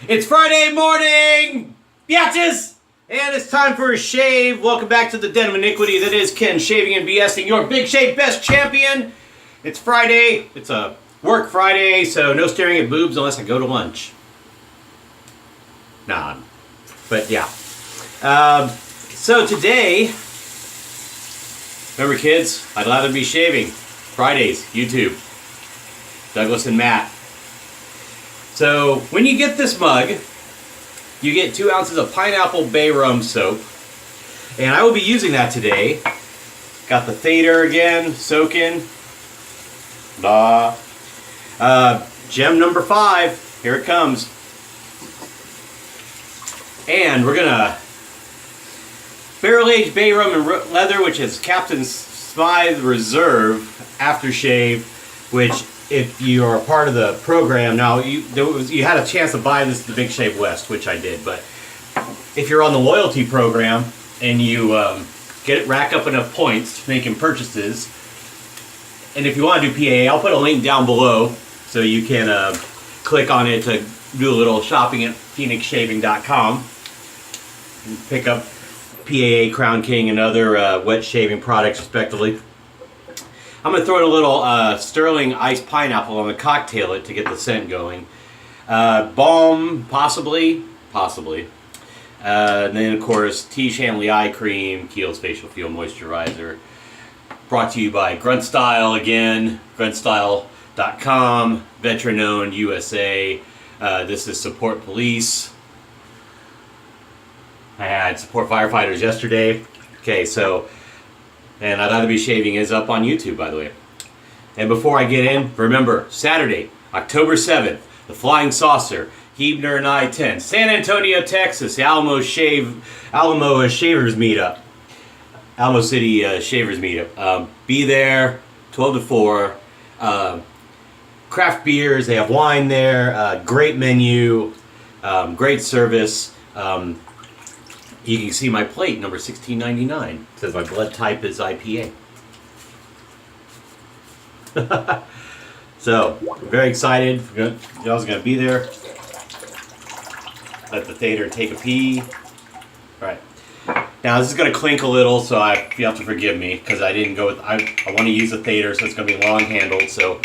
It's Friday morning, biatches! And it's time for a shave. Welcome back to the den of iniquity that is Ken Shaving and BSing, your Big Shave Best Champion. It's Friday. It's a work Friday, so no staring at boobs unless I go to lunch. Nah, but yeah. So today, remember kids, I'd rather be shaving. Fridays, YouTube. Douglas and Matt. So when you get this mug, you get 2 ounces of pineapple bay rum soap. And I will be using that today. Got the Thader again, soaking. Gem number 5, here it comes. And we're gonna barrel aged bay rum and leather, which is Captain's Smythe Reserve aftershave, which if you are a part of the program, now you had a chance to buy this at the Big Shave West, which I did, but if you're on the loyalty program and you rack up enough points making purchases, and if you want to do PAA, I'll put a link down below so you can click on it to do a little shopping at phoenixshaving.com and pick up PAA, Crown King, and other wet shaving products respectively. I'm going to throw in a little Stirling iced pineapple on the cocktail it to get the scent going. Balm, possibly. And then, of course, Tiege Hanley eye cream, Kiehl's facial feel moisturizer. Brought to you by Grunt Style again, gruntstyle.com, veteran-owned USA. This is Support Police. I had Support Firefighters yesterday. Okay, so... And I'd Rather Be Shaving is up on YouTube, by the way. And before I get in, remember, Saturday, October 7th, the Flying Saucer, Hebner and I-10, San Antonio, Texas, Alamo Shavers Meetup. Alamo City Shavers Meetup. Be there, 12 to 4. Craft beers, they have wine there, great menu, great service. You can see my plate, number 1699. It says my blood type is IPA. So, very excited. Y'all's gonna be there. Let the Thader take a pee. Alright. Now this is gonna clink a little, so you have to forgive me, because I didn't go with, I want to use a Thader, so it's gonna be long handled, so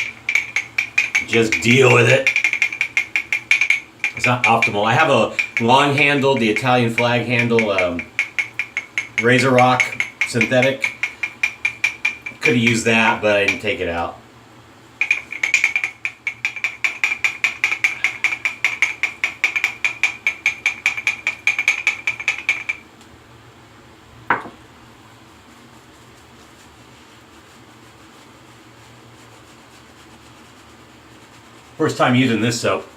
just deal with it. It's not optimal. I have a long handled, the Italian flag handle, Razor Rock synthetic. Could have used that, but I didn't take it out. First time using this soap.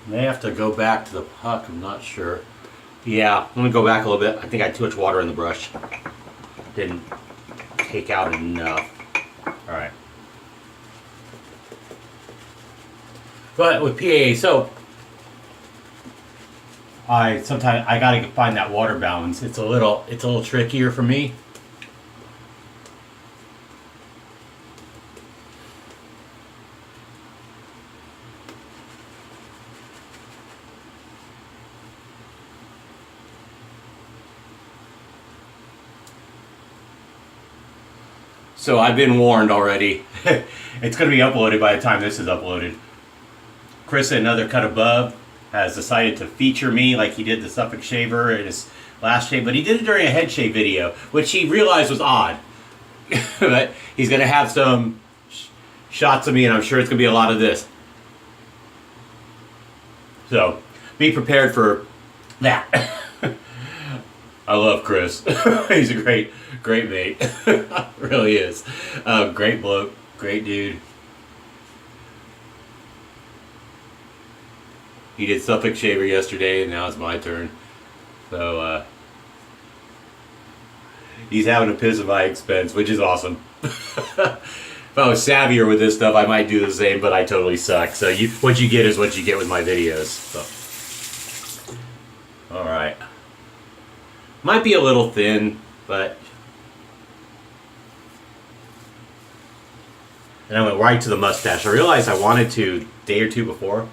May have to go back to the puck, I'm not sure. Yeah, I'm gonna go back a little bit. I think I had too much water in the brush. Didn't take out enough. Alright. But with PAA soap, sometimes I gotta find that water balance. It's a little trickier for me. So I've been warned already. It's going to be uploaded by the time this is uploaded. Chris, another cut above, has decided to feature me like he did the Suffolk shaver in his last shave, but he did it during a head shave video, which he realized was odd. But he's going to have some shots of me, and I'm sure it's going to be a lot of this. So be prepared for that. I love Chris. He's a great mate. Really is. Great bloke. Great dude. He did Suffolk Shaver yesterday, and now it's my turn. So, he's having a piss at my expense, which is awesome. If I was savvier with this stuff, I might do the same, but I totally suck. So what you get is what you get with my videos. So. Alright. Might be a little thin, but... And I went right to the mustache. I realized I wanted to a day or two before.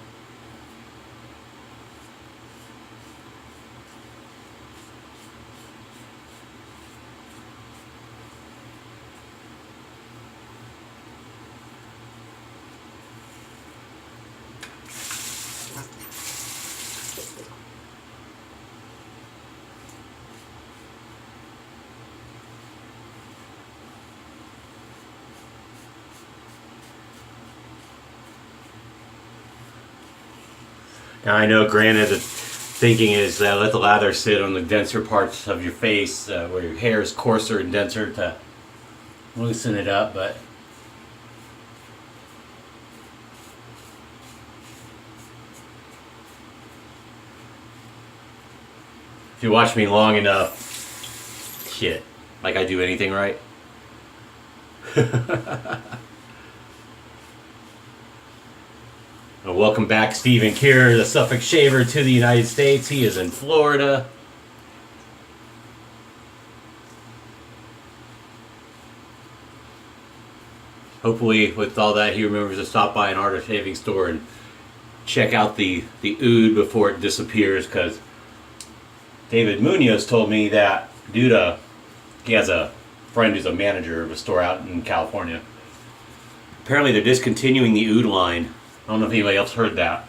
Now I know, granted, the thinking is let the lather sit on the denser parts of your face where your hair is coarser and denser to loosen it up, but if you watch me long enough, shit, like I do anything right. Welcome back, Stephen Kiehl, the Suffolk Shaver, to the United States. He is in Florida. Hopefully, with all that, he remembers to stop by an art shaving store and check out the oud before it disappears, because David Munoz told me that due to, he has a friend who's a manager of a store out in California. Apparently, they're discontinuing the oud line. I don't know if anybody else heard that.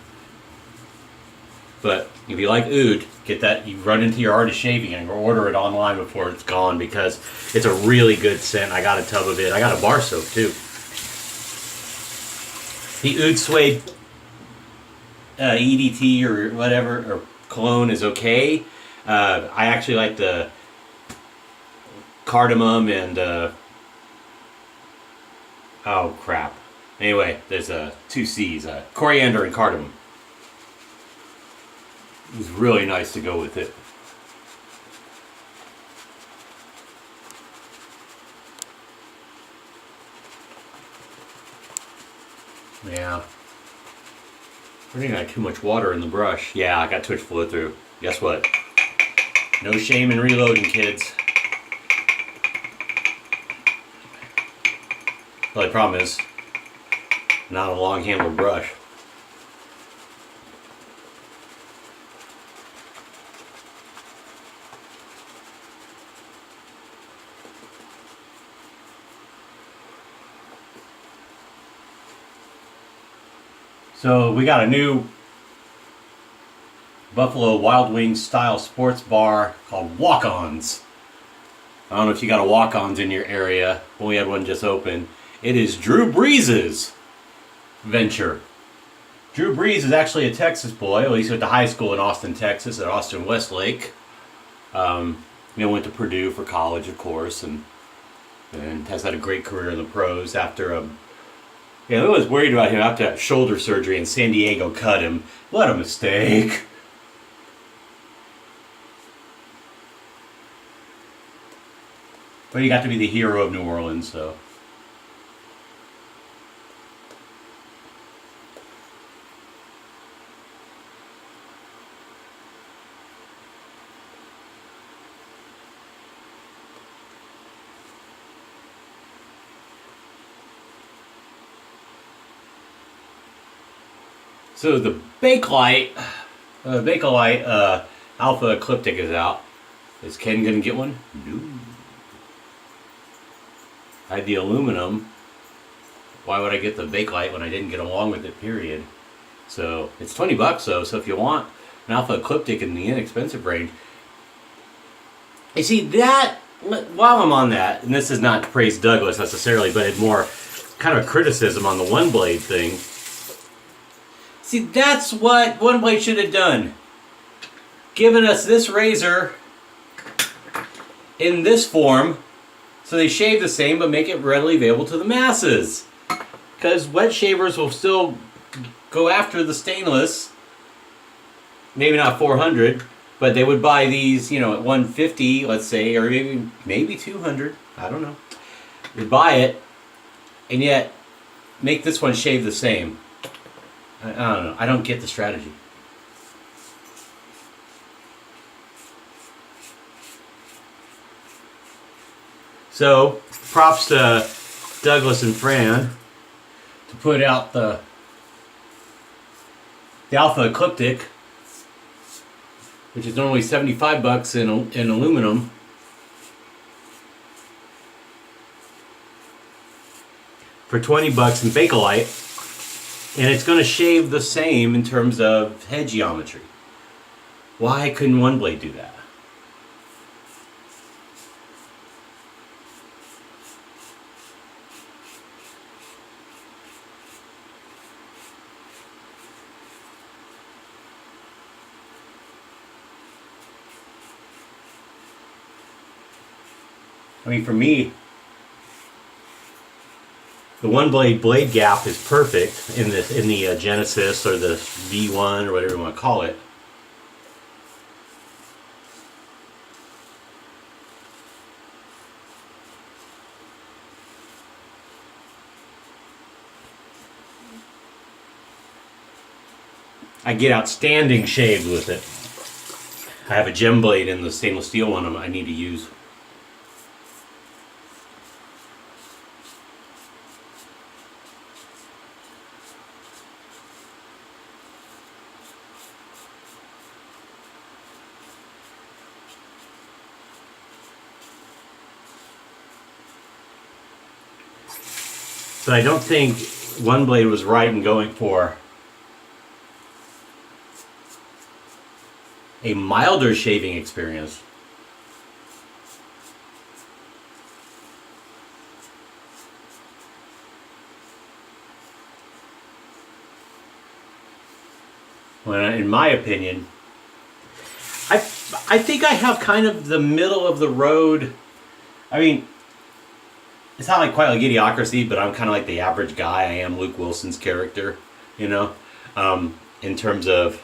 But if you like oud, get that. You run into your artist shaving and order it online before it's gone, because it's a really good scent. I got a tub of it. I got a bar soap too. The oud suede EDT or whatever, or cologne is okay. I actually like the cardamom and oh crap. Anyway, there's two C's, coriander and cardamom. It's really nice to go with it. Yeah. I think I got too much water in the brush. Yeah, I got too much flow through. Guess what? No shame in reloading, kids. The only problem is, not a long handled brush. So we got a new Buffalo Wild Wings style sports bar called Walk-Ons. I don't know if you got a Walk-Ons in your area. We had one just open. It is Drew Brees' venture. Drew Brees is actually a Texas boy. Well, he went to high school in Austin, Texas, at Austin Westlake. Went to Purdue for college, of course, and has had a great career in the pros after I was worried about him after that shoulder surgery, and San Diego cut him. What a mistake. But he got to be the hero of New Orleans, so. So the Bakelite Alpha Ecliptic is out. Is Ken gonna get one? No. I had the aluminum. Why would I get the Bakelite when I didn't get along with it, period? So it's $20 though, so if you want an Alpha Ecliptic in the inexpensive range. You see that, while I'm on that, and this is not to praise Douglas necessarily, but it's more kind of criticism on the One Blade thing. See, that's what One Blade should have done. Given us this razor in this form, so they shave the same but make it readily available to the masses. Because wet shavers will still go after the stainless maybe not 400, but they would buy these, you know, at 150, let's say, or maybe 200. I don't know. They'd buy it, and yet make this one shave the same. I don't know. I don't get the strategy. So, props to Douglas and Fran to put out the Alpha Ecliptic, which is normally 75 bucks in aluminum, for 20 bucks in Bakelite, and it's going to shave the same in terms of head geometry. Why couldn't one blade do that? I mean, for me, the one blade gap is perfect in the Genesis or the V1 or whatever you want to call it. I get outstanding shaves with it. I have a gem blade in the stainless steel one I need to use. But I don't think one blade was right in going for a milder shaving experience. When, in my opinion, I think I have kind of the middle of the road. I mean, it's not like quite like Idiocracy, but I'm kind of like the average guy. I am Luke Wilson's character, you know, in terms of,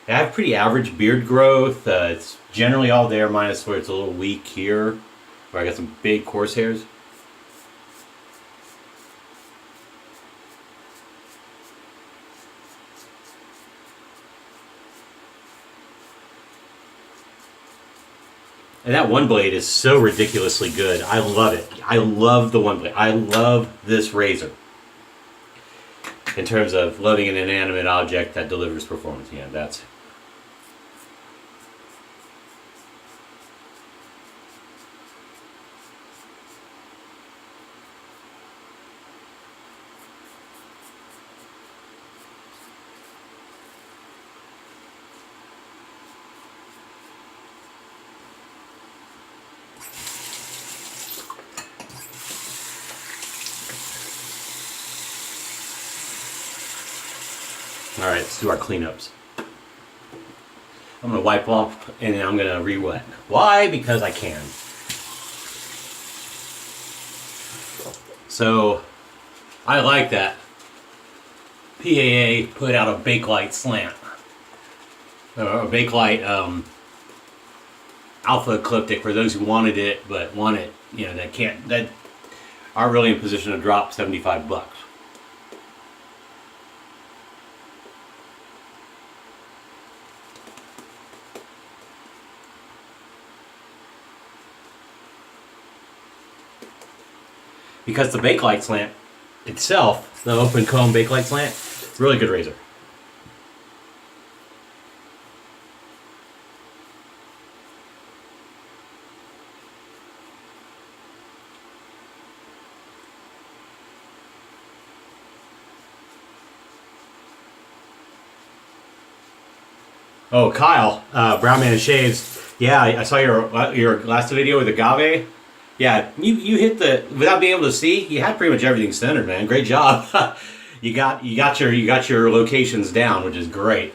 I have pretty average beard growth. It's generally all there, minus where it's a little weak here, where I got some big coarse hairs. And that one blade is so ridiculously good. I love it. I love the one blade. I love this razor. In terms of loving an inanimate object that delivers performance. Yeah, that's... Alright, let's do our cleanups. I'm going to wipe off and then I'm going to re-wet. Why? Because I can. So, I like that PAA put out a Bakelite slant. Or a Bakelite Alpha Ecliptic for those who wanted it, but want it, you know, that aren't really in position to drop 75 bucks. Because the Bakelite slant itself, the open comb Bakelite slant, really good razor. Oh, Kyle, Brown Man Shaves. Yeah, I saw your last video with agave. Yeah, you hit the, without being able to see, you had pretty much everything centered, man. Great job. you got your locations down, which is great.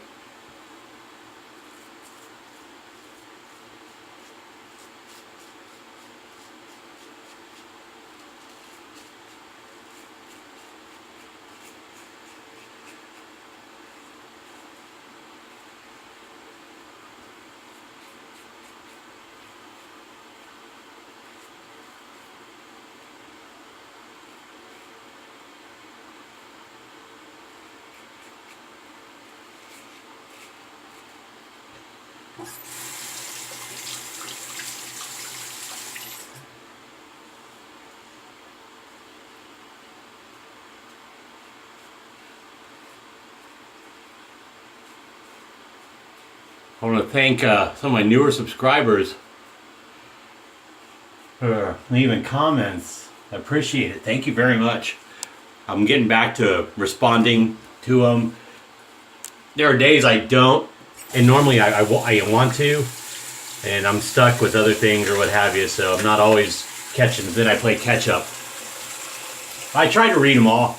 I want to thank some of my newer subscribers for leaving comments. I appreciate it. Thank you very much. I'm getting back to responding to them. There are days I don't, and normally I want to, and I'm stuck with other things or what have you, so I'm not always catching. Then I play catch up. I try to read them all.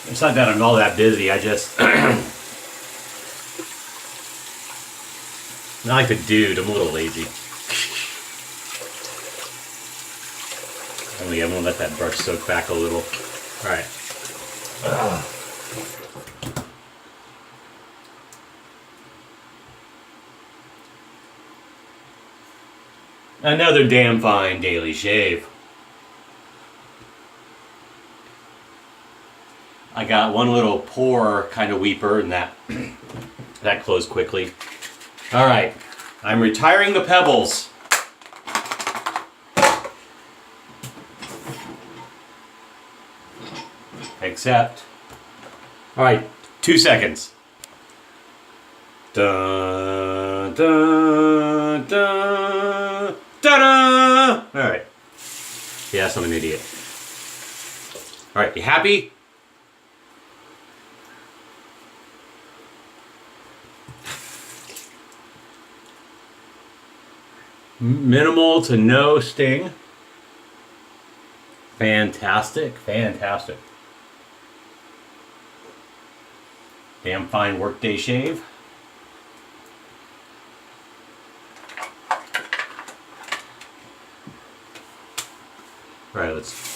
It's not that I'm all that busy. I just not like a dude. I'm a little lazy. I'm gonna let that brush soak back a little. All right. Another damn fine daily shave. I got one little pore kind of weeper, and that closed quickly. All right, I'm retiring the pebbles. Except, all right, 2 seconds. Dun, dun, dun, da-da! All right. Yes, I'm an idiot. All right, you happy? Minimal to no sting. Fantastic, fantastic. Damn fine workday shave. All right, let's.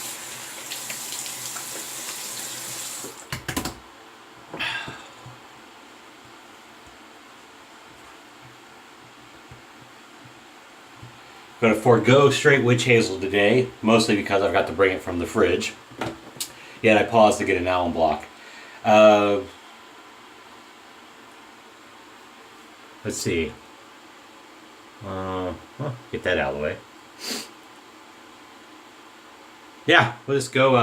I'm going to forego straight witch hazel today, mostly because I've got to bring it from the fridge. Yet I paused to get an alum block. Let's see. Get that out of the way. Yeah, we'll just go.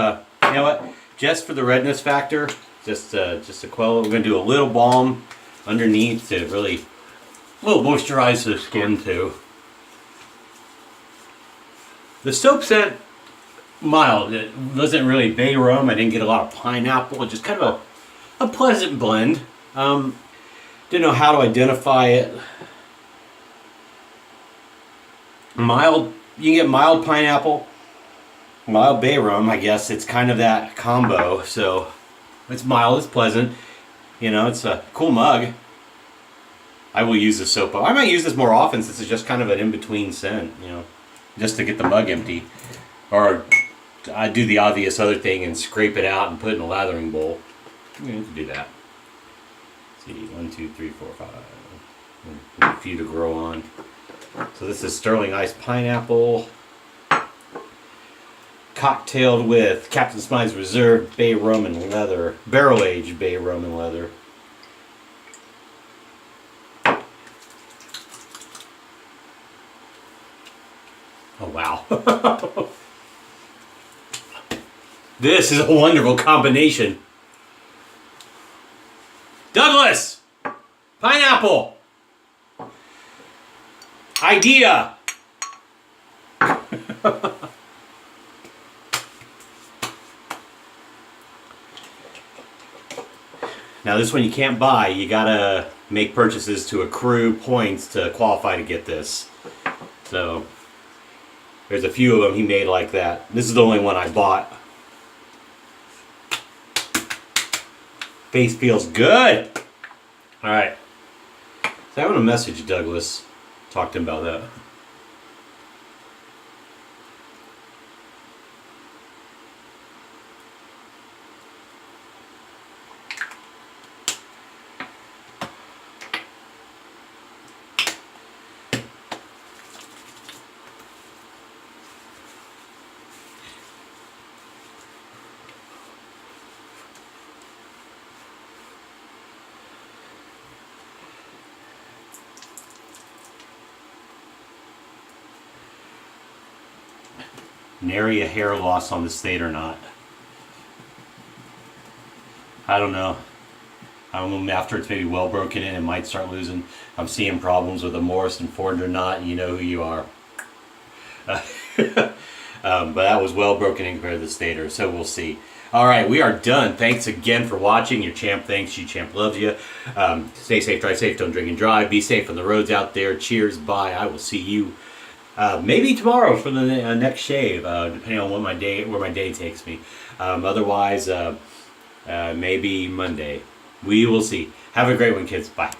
You know what? Just for the redness factor, just to quell it, we're going to do a little balm underneath to really moisturize the skin too. The soap scent, mild. It wasn't really bay rum. I didn't get a lot of pineapple. Just kind of a pleasant blend. Didn't know how to identify it. Mild. You can get mild pineapple, mild bay rum. I guess it's kind of that combo. So it's mild. It's pleasant. You know, it's a cool mug. I will use the soap. I might use this more often since it's just kind of an in-between scent. You know. Just to get the mug empty, or I do the obvious other thing and scrape it out and put it in a lathering bowl. You can do that. Let's see, 1, 2, 3, 4, 5. A few to grow on. So this is Stirling Iced Pineapple, cocktailed with Captain Smythe's Reserve Bay Rum and Leather, barrel aged Bay Rum and Leather. Oh, wow. This is a wonderful combination. Douglas! Pineapple! Idea! Now this one you can't buy. You gotta make purchases to accrue points to qualify to get this. So there's a few of them he made like that. This is the only one I bought. Face feels good. All right. So I'm gonna message Douglas. Talk to him about that. nary a hair loss on the state or not. I don't know. I don't know, after it's maybe well broken in, it might start losing. I'm seeing problems with a Morrison 400 knot, you know who you are. But that was well broken in compared to the stator, so we'll see. All right, we are done. Thanks again for watching. Your champ thanks you. Champ loves you. Stay safe, drive safe, don't drink and drive. Be safe on the roads out there. Cheers, bye. I will see you maybe tomorrow for the next shave, depending on what where my day takes me. Otherwise, maybe Monday. We will see. Have a great one, kids. Bye.